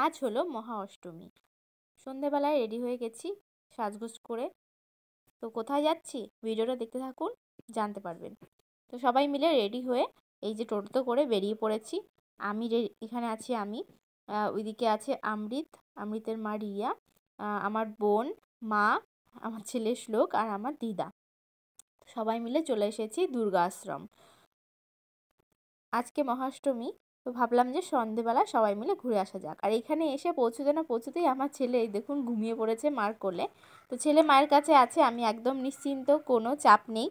আজ হলো মহা অষ্টমী। সন্ধেবেলায় রেডি হয়ে গেছি সাজগোজ করে। তো কোথায় যাচ্ছি ভিডিওটা দেখতে থাকুন, জানতে পারবেন। তো সবাই মিলে রেডি হয়ে এই যে টোটোতে করে বেরিয়ে পড়েছি। এখানে আছি আমি, ওইদিকে আছে অমৃতের মা রিয়া, আমার বোন, মা, আমার ছেলে শ্লোক আর আমার দিদা। সবাই মিলে চলে এসেছি দুর্গা আশ্রম। আজকে মহাষ্টমী, তো ভাবলাম যে সন্ধেবেলা সবাই মিলে ঘুরে আসা যাক। আর এখানে এসে পৌঁছতে না পৌঁছতেই আমার ছেলে এই দেখুন ঘুমিয়ে পড়েছে মার কোলে। তো ছেলে মায়ের কাছে আছে, আমি একদম নিশ্চিন্ত, কোনো চাপ নেই,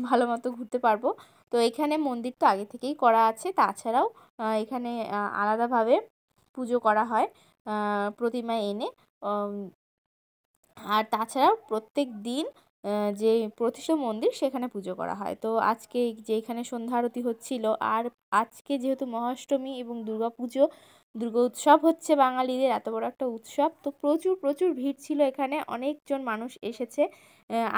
ভালো মতো ঘুরতে পারবো। তো এখানে মন্দির তো আগে থেকেই করা আছে, তাছাড়াও এখানে আলাদাভাবে পুজো করা হয় প্রতিমা এনে। আর তাছাড়াও প্রত্যেক দিন যে প্রতিষ্ঠিত মন্দির সেখানে পুজো করা হয়। তো আজকে যে এখানে সন্ধ্যা আরতি হচ্ছিল, আর আজকে যেহেতু মহাষ্টমী এবং দুর্গা উৎসব হচ্ছে বাঙালিদের এত বড় একটা উৎসব, তো প্রচুর প্রচুর ভিড় ছিল এখানে, অনেকজন মানুষ এসেছে।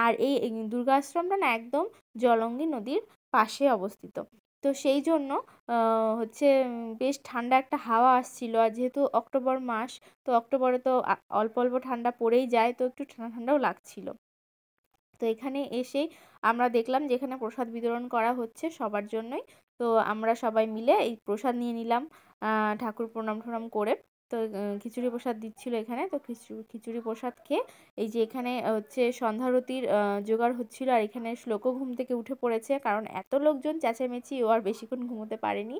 আর এই দুর্গা আশ্রমটা না একদম জলঙ্গি নদীর পাশে অবস্থিত। তো সেই জন্য হচ্ছে বেশ ঠান্ডা একটা হাওয়া আসছিল। আর যেহেতু অক্টোবর মাস, তো অক্টোবরে তো অল্প অল্প ঠান্ডা পড়েই যায়, তো একটু ঠান্ডা ঠান্ডাও লাগছিল। তো এখানে এসেই আমরা দেখলাম যে এখানে প্রসাদ বিতরণ করা হচ্ছে সবার জন্যই। তো আমরা সবাই মিলে এই প্রসাদ নিয়ে নিলাম, ঠাকুর প্রণাম টনাম করে। তো খিচুড়ি প্রসাদ দিচ্ছিল এখানে, তো খিচুড়ি প্রসাদ খেয়ে এই যে এখানে হচ্ছে সন্ধ্যারতির জোগাড় হচ্ছিল। আর এখানে শ্লোকও ঘুম থেকে উঠে পড়েছে, কারণ এত লোকজন চেঁচামেচি, ও আর বেশিক্ষণ ঘুমোতে পারেনি।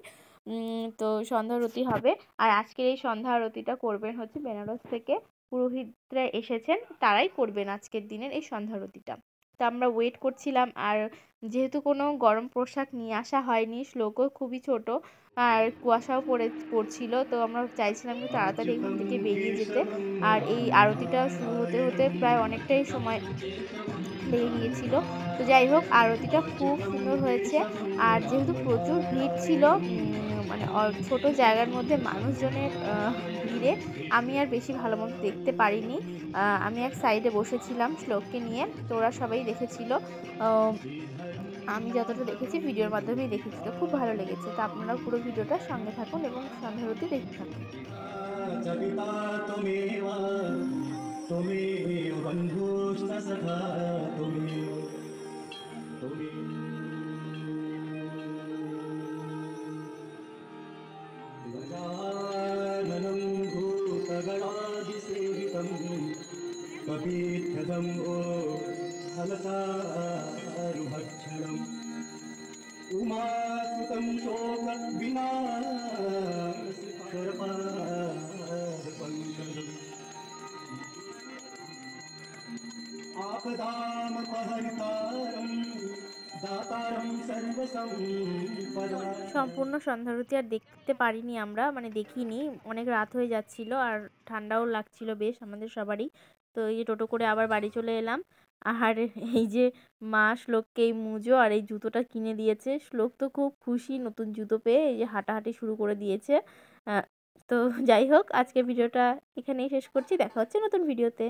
তো সন্ধ্যারতি হবে। আর আজকের এই সন্ধ্যা আরতিটা করবেন হচ্ছে বেনারস থেকে পুরোহিতরা এসেছেন, তারাই করবেন আজকের দিনের এই সন্ধ্যা আরতিটা। তো আমরা ওয়েট করছিলাম। আর যেহেতু কোনো গরম পোশাক নিয়ে আসা হয়নি, শ্লোকও খুবই ছোট, আর কুয়াশাও পড়ছিল, তো আমরা চাইছিলাম যে তাড়াতাড়ি এখান থেকে বেরিয়ে যেতে। আর এই আরতিটা শুরু হতে হতে প্রায় অনেকটাই সময় লেগে গিয়েছিল। তো যাই হোক, আরতিটা খুব সুন্দর হয়েছে। আর যেহেতু প্রচুর ভিড় ছিল, মানে ছোট জায়গার মধ্যে মানুষজনের ভিড়ে আমি আর বেশি ভালো মতো দেখতে পারিনি। আমি এক সাইডে বসেছিলাম শ্লোককে নিয়ে, তো ওরা সবাই দেখেছিল। আমি যতটা দেখেছি ভিডিওর মাধ্যমেই দেখেছি, তো খুব ভালো লেগেছে। তো আপনারাও পুরো ভিডিওটা সঙ্গে থাকুন এবং সন্ধ্যা আরতি দেখতে থাকুন। गजाननं भूतगणादिसेवितं कपीध्यजं हलसारुभक्षणम् उमासुतं शोकविनाशकरपादपङ्कजम् आपदामपहरितारं दातारं सर्वसम्पदां। সম্পূর্ণ সন্ধ্যা আরতি আর দেখতে পারিনি আমরা, মানে দেখিনি, অনেক রাত হয়ে যাচ্ছিল আর ঠান্ডাও লাগছিল বেশ আমাদের সবারই। তো এই যে টোটো করে আবার বাড়ি চলে এলাম। আর এই যে মা শ্লোককে এই মুজো আর এই জুতোটা কিনে দিয়েছে। শ্লোক তো খুব খুশি নতুন জুতো পেয়ে, এই যে হাঁটাহাঁটি শুরু করে দিয়েছে। তো যাই হোক, আজকে ভিডিওটা এখানেই শেষ করছি, দেখা হচ্ছে নতুন ভিডিওতে।